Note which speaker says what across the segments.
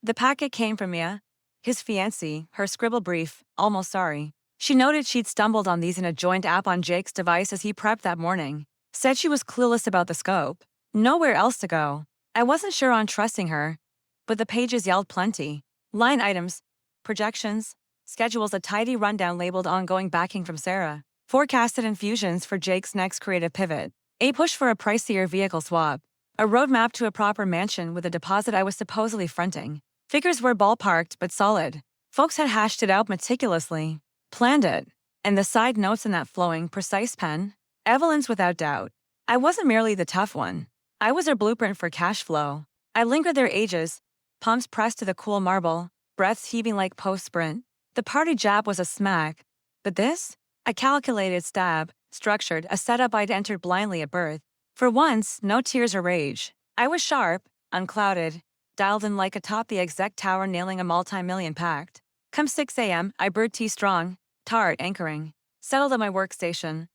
Speaker 1: The packet came from Mia, his fiancée, her scribble brief, almost sorry. She noted she'd stumbled on these in a joint app on Jake's device as he prepped that morning. Said she was clueless about the scope. Nowhere else to go. I wasn't sure on trusting her, but the pages yelled plenty. Line items, projections, schedules, a tidy rundown labeled ongoing backing from Sarah. Forecasted infusions for Jake's next creative pivot. A push for a pricier vehicle swap. A roadmap to a proper mansion with a deposit I was supposedly fronting. Figures were ballparked but solid. Folks had hashed it out meticulously. Planned it. And the side notes in that flowing, precise pen? Evelyn's without doubt. I wasn't merely the tough one. I was her blueprint for cash flow. I lingered there ages, palms pressed to the cool marble, breaths heaving like post-sprint. The party jab was a smack. But this? A calculated stab, structured, a setup I'd entered blindly at birth. For once, no tears or rage. I was sharp, unclouded, dialed in like atop the exec tower nailing a multi-million pact. Come 6 a.m., I brewed tea strong, tart anchoring. Settled at my workstation.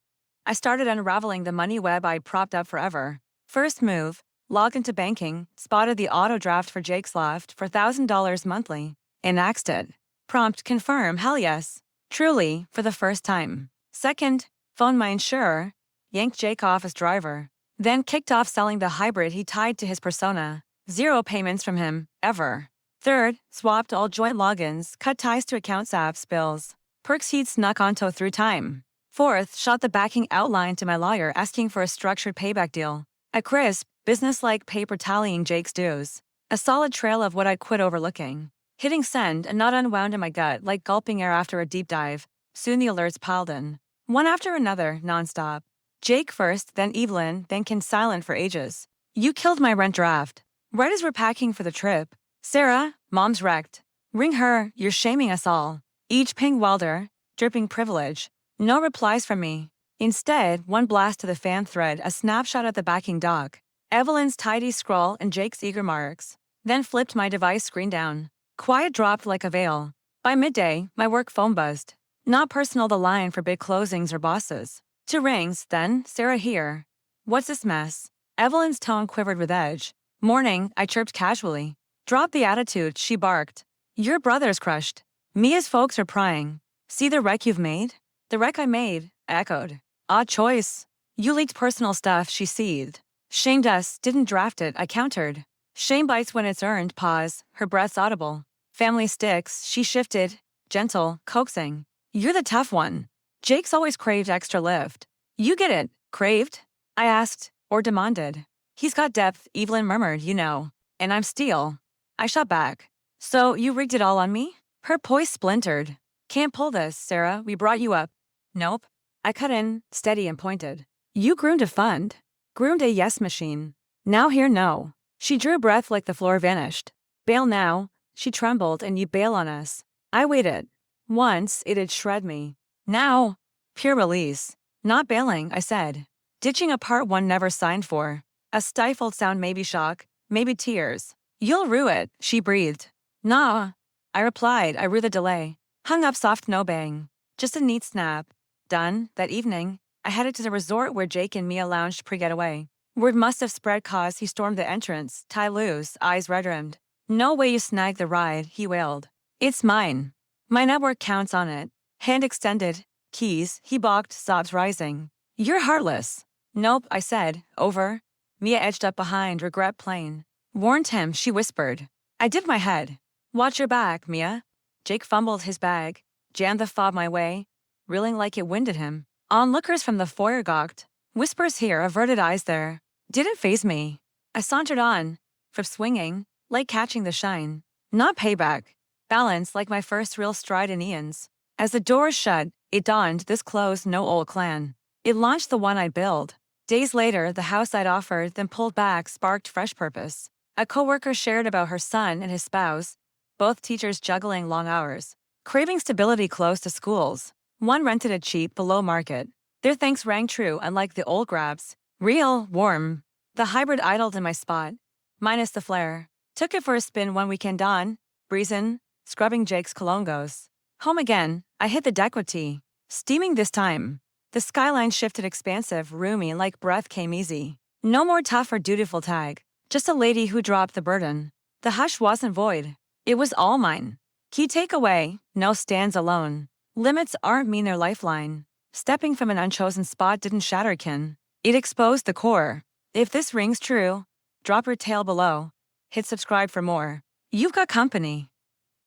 Speaker 1: I started unraveling the money web I'd propped up forever. First move, logged into banking, spotted the auto draft for Jake's loft for $1,000 monthly. Enacted it. Prompt confirm, hell yes. Truly, for the first time. Second, phoned my insurer, yanked Jake off as driver. Then kicked off selling the hybrid he tied to his persona. 0 payments from him, ever. Third, swapped all joint logins, cut ties to accounts apps, bills. Perks he'd snuck onto through time. Fourth, shot the backing outline to my lawyer asking for a structured payback deal. A crisp, business-like paper tallying Jake's dues. A solid trail of what I'd quit overlooking. Hitting send, a knot unwound in my gut like gulping air after a deep dive. Soon the alerts piled in. One after another, nonstop. Jake first, then Evelyn, then Ken silent for ages. You killed my rent draft. Right as we're packing for the trip. Sarah, mom's wrecked. Ring her, you're shaming us all. Each ping welder, dripping privilege. No replies from me. Instead, one blast to the fan thread, a snapshot at the backing dock. Evelyn's tidy scrawl and Jake's eager marks. Then flipped my device screen down. Quiet dropped like a veil. By midday, my work phone buzzed. Not personal the line for big closings or bosses. 2 rings, then, Sarah here. What's this mess? Evelyn's tone quivered with edge. Morning, I chirped casually. Drop the attitude, she barked. Your brother's crushed. Mia's folks are prying. See the wreck you've made? The wreck I made, I echoed. Odd choice. You leaked personal stuff, she seethed. Shamed us, didn't draft it, I countered. Shame bites when it's earned, pause, her breath's audible. Family sticks, she shifted, gentle, coaxing. You're the tough one. Jake's always craved extra lift. You get it, craved? I asked, or demanded. He's got depth, Evelyn murmured, you know. And I'm steel. I shot back. So, you rigged it all on me? Her poise splintered. Can't pull this, Sarah, we brought you up. Nope. I cut in, steady and pointed. You groomed a fund. Groomed a yes machine. Now hear no. She drew breath like the floor vanished. Bail now. She trembled, and you bail on us. I waited. Once, it'd shred me. Now, pure release. Not bailing, I said. Ditching a part one never signed for. A stifled sound, maybe shock, maybe tears. You'll rue it, she breathed. Nah. I replied, I rue the delay. Hung up soft no bang. Just a neat snap. Done. That evening, I headed to the resort where Jake and Mia lounged pre-getaway. Word must have spread cause he stormed the entrance, tie loose, eyes red-rimmed. No way you snagged the ride, he wailed. It's mine. My network counts on it. Hand extended. Keys, he balked, sobs rising. You're heartless. Nope, I said. Over. Mia edged up behind, regret plain. Warned him, she whispered. I dipped my head. Watch your back, Mia. Jake fumbled his bag, jammed the fob my way, reeling like it winded him. Onlookers from the foyer gawked. Whispers here, averted eyes there. Didn't faze me. I sauntered on, from swinging, like catching the shine. Not payback. Balance like my first real stride in Ian's. As the doors shut, it dawned this closed no old clan. It launched the one I'd build. Days later, the house I'd offered, then pulled back, sparked fresh purpose. A coworker shared about her son and his spouse, both teachers juggling long hours, craving stability close to schools. One rented it cheap, below market. Their thanks rang true, unlike the old grabs. Real, warm. The hybrid idled in my spot, minus the flair. Took it for a spin one weekend on, breezin', scrubbing Jake's colongos. Home again, I hit the deck with tea. Steaming this time. The skyline shifted expansive, roomy, like breath came easy. No more tough or dutiful tag. Just a lady who dropped the burden. The hush wasn't void. It was all mine. Key takeaway: no stands alone. Limits aren't mean their lifeline. Stepping from an unchosen spot didn't shatter kin. It exposed the core. If this rings true, drop your tail below. Hit subscribe for more. You've got company.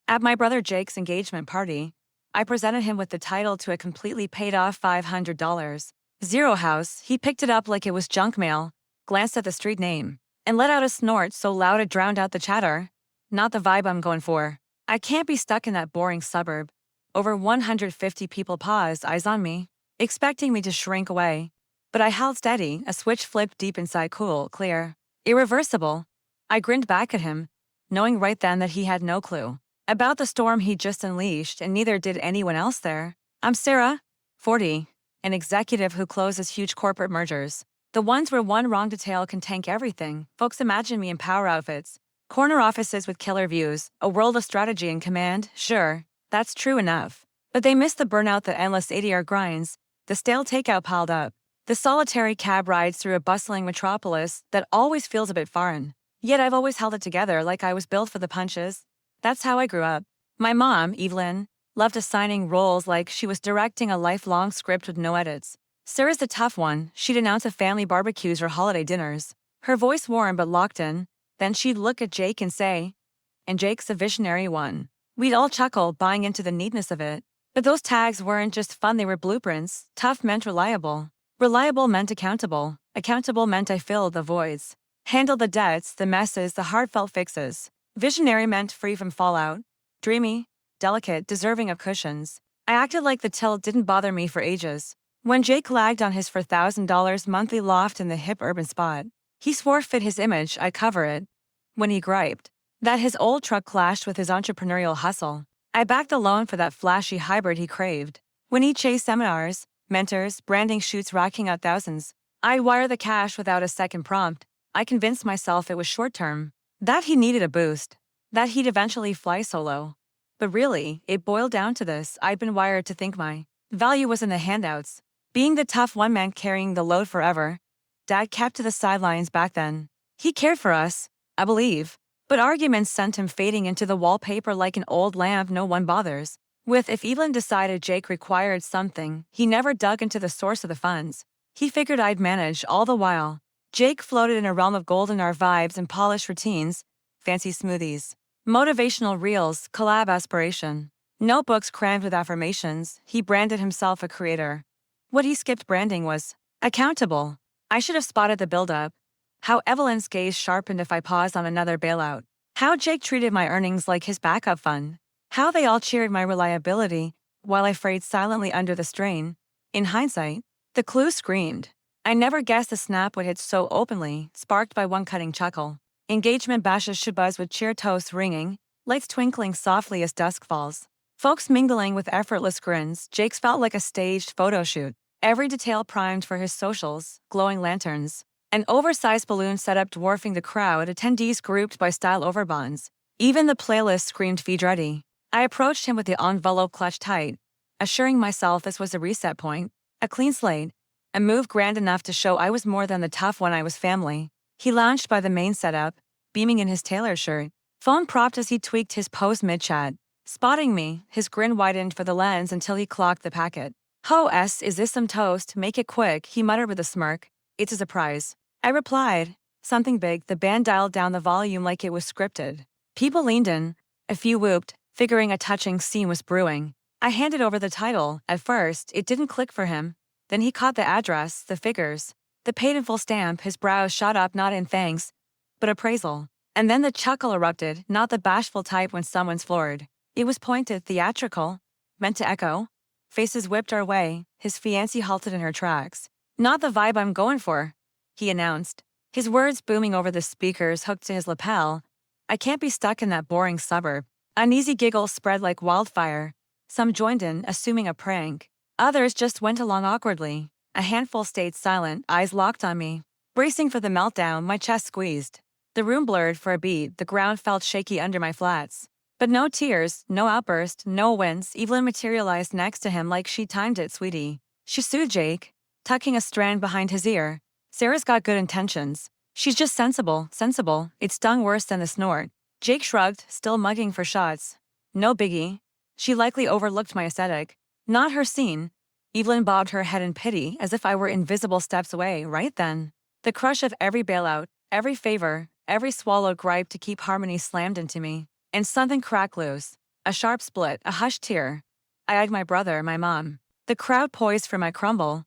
Speaker 1: At my brother Jake's engagement party, I presented him with the title to a completely paid-off $500 Zero house. He picked it up like it was junk mail, glanced at the street name, and let out a snort so loud it drowned out the chatter. Not the vibe I'm going for. I can't be stuck in that boring suburb. Over 150 people paused, eyes on me, expecting me to shrink away. But I held steady, a switch flipped deep inside, cool, clear, irreversible. I grinned back at him, knowing right then that he had no clue about the storm he'd just unleashed, and neither did anyone else there. I'm Sarah, 40, an executive who closes huge corporate mergers. The ones where one wrong detail can tank everything. Folks imagine me in power outfits, corner offices with killer views, a world of strategy and command. Sure, that's true enough. But they miss the burnout, the endless 80-hour grinds, the stale takeout piled up, the solitary cab rides through a bustling metropolis that always feels a bit foreign. Yet I've always held it together, like I was built for the punches. That's how I grew up. My mom, Evelyn, loved assigning roles like she was directing a lifelong script with no edits. Sarah's the tough one. She'd announce at family barbecues or holiday dinners, her voice warm but locked in. Then she'd look at Jake and say, "And Jake's the visionary one." We'd all chuckle, buying into the neatness of it. But those tags weren't just fun, they were blueprints. Tough meant reliable. Reliable meant accountable. Accountable meant I filled the voids, handled the debts, the messes, the heartfelt fixes. Visionary meant free from fallout. Dreamy, delicate, deserving of cushions. I acted like the tilt didn't bother me for ages. When Jake lagged on his $4,000 monthly loft in the hip urban spot, he swore fit his image I'd cover it. When he griped that his old truck clashed with his entrepreneurial hustle, I backed the loan for that flashy hybrid he craved. When he chased seminars, mentors, branding shoots racking out thousands, I'd wire the cash without a second prompt. I convinced myself it was short-term, that he needed a boost, that he'd eventually fly solo. But really, it boiled down to this: I'd been wired to think my value was in the handouts, being the tough one man carrying the load forever. Dad kept to the sidelines back then. He cared for us, I believe, but arguments sent him fading into the wallpaper like an old lamp no one bothers with. If Evelyn decided Jake required something, he never dug into the source of the funds. He figured I'd manage all the while. Jake floated in a realm of golden hour vibes and polished routines, fancy smoothies, motivational reels, collab aspiration, notebooks crammed with affirmations. He branded himself a creator. What he skipped branding was accountable. I should have spotted the buildup. How Evelyn's gaze sharpened if I paused on another bailout. How Jake treated my earnings like his backup fund. How they all cheered my reliability while I frayed silently under the strain. In hindsight, the clue screamed. I never guessed the snap would hit so openly, sparked by one cutting chuckle. Engagement bashes should buzz with cheer toasts ringing, lights twinkling softly as dusk falls. Folks mingling with effortless grins. Jake's felt like a staged photo shoot. Every detail primed for his socials, glowing lanterns, an oversized balloon set up dwarfing the crowd, attendees grouped by style overbonds. Even the playlist screamed feed ready. I approached him with the envelope clutched tight, assuring myself this was a reset point, a clean slate, a move grand enough to show I was more than the tough one, I was family. He lounged by the main setup, beaming in his tailored shirt, phone propped as he tweaked his pose mid-chat. Spotting me, his grin widened for the lens until he clocked the packet. Is this some toast? Make it quick," he muttered with a smirk. "It's a surprise." I replied, "Something big." The band dialed down the volume like it was scripted. People leaned in, a few whooped, figuring a touching scene was brewing. I handed over the title. At first, it didn't click for him. Then he caught the address, the figures, the paid in full stamp. His brows shot up, not in thanks, but appraisal. And then the chuckle erupted, not the bashful type when someone's floored. It was pointed, theatrical, meant to echo. Faces whipped our way. His fiancée halted in her tracks. "Not the vibe I'm going for," he announced, his words booming over the speakers hooked to his lapel. "I can't be stuck in that boring suburb." Uneasy giggles spread like wildfire. Some joined in, assuming a prank. Others just went along awkwardly. A handful stayed silent, eyes locked on me. Bracing for the meltdown, my chest squeezed. The room blurred for a beat, the ground felt shaky under my flats. But no tears, no outburst, no wince. Evelyn materialized next to him like she timed it, sweetie. She soothed Jake, tucking a strand behind his ear. "Sarah's got good intentions. She's just sensible. It stung worse than the snort. Jake shrugged, still mugging for shots. No biggie. She likely overlooked my aesthetic. Not her scene. Evelyn bobbed her head in pity as if I were invisible steps away right then. The crush of every bailout, every favor, every swallowed gripe to keep harmony slammed into me. And something cracked loose. A sharp split, a hushed tear. I eyed my brother, my mom. The crowd poised for my crumble.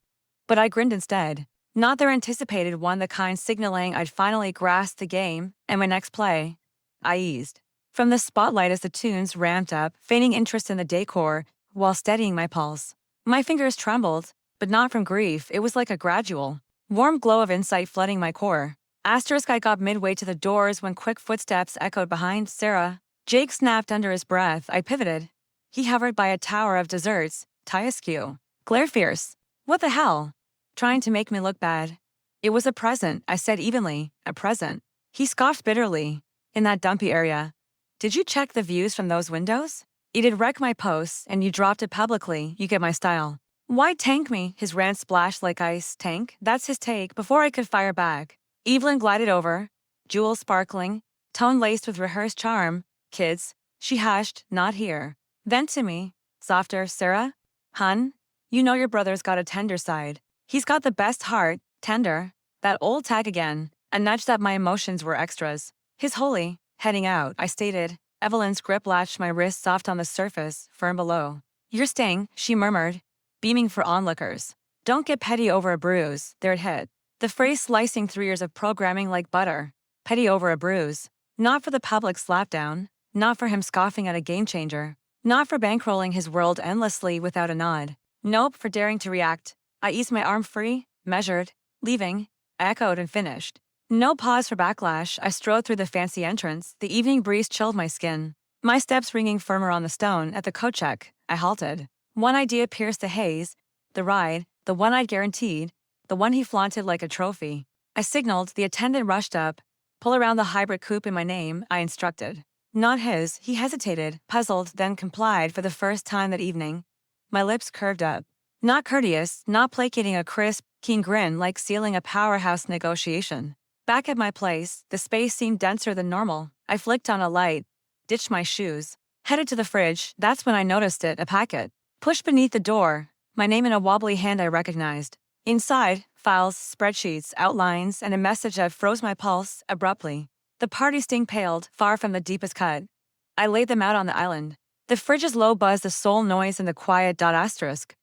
Speaker 1: But I grinned instead. Not their anticipated one, the kind signaling I'd finally grasped the game, and my next play. I eased from the spotlight as the tunes ramped up, feigning interest in the decor, while steadying my pulse. My fingers trembled, but not from grief, it was like a gradual, warm glow of insight flooding my core. Asterisk I got midway to the doors when quick footsteps echoed behind. Sarah. Jake snapped under his breath. I pivoted. He hovered by a tower of desserts, tie askew. Glare fierce. What the hell? Trying to make me look bad. It was a present, I said evenly, a present. He scoffed bitterly. In that dumpy area. Did you check the views from those windows? It'd wreck my posts, and you dropped it publicly, you get my style. Why tank me? His rant splashed like ice. Tank? That's his take, before I could fire back. Evelyn glided over, jewels sparkling, tone laced with rehearsed charm. Kids, she hushed, not here. Then to me, softer, Sarah? Hun? You know your brother's got a tender side. He's got the best heart, tender. That old tag again, a nudge that my emotions were extras. His holy, heading out, I stated. Evelyn's grip latched my wrist soft on the surface, firm below. You're staying, she murmured, beaming for onlookers. Don't get petty over a bruise, there it hit. The phrase slicing 3 years of programming like butter. Petty over a bruise. Not for the public slapdown, not for him scoffing at a game changer, not for bankrolling his world endlessly without a nod. Nope, for daring to react. I eased my arm free, measured, leaving, echoed and finished. No pause for backlash, I strode through the fancy entrance, the evening breeze chilled my skin. My steps ringing firmer on the stone, at the coat check, I halted. One idea pierced the haze, the ride, the one I'd guaranteed, the one he flaunted like a trophy. I signaled, the attendant rushed up. Pull around the hybrid coupe in my name, I instructed. Not his, he hesitated, puzzled, then complied for the first time that evening. My lips curved up. Not courteous, not placating, a crisp, keen grin like sealing a powerhouse negotiation. Back at my place, the space seemed denser than normal. I flicked on a light, ditched my shoes, headed to the fridge. That's when I noticed it, a packet. Pushed beneath the door, my name in a wobbly hand I recognized. Inside, files, spreadsheets, outlines, and a message that froze my pulse abruptly. The party sting paled, far from the deepest cut. I laid them out on the island. The fridge's low buzz, the sole noise in the quiet. Asterisk.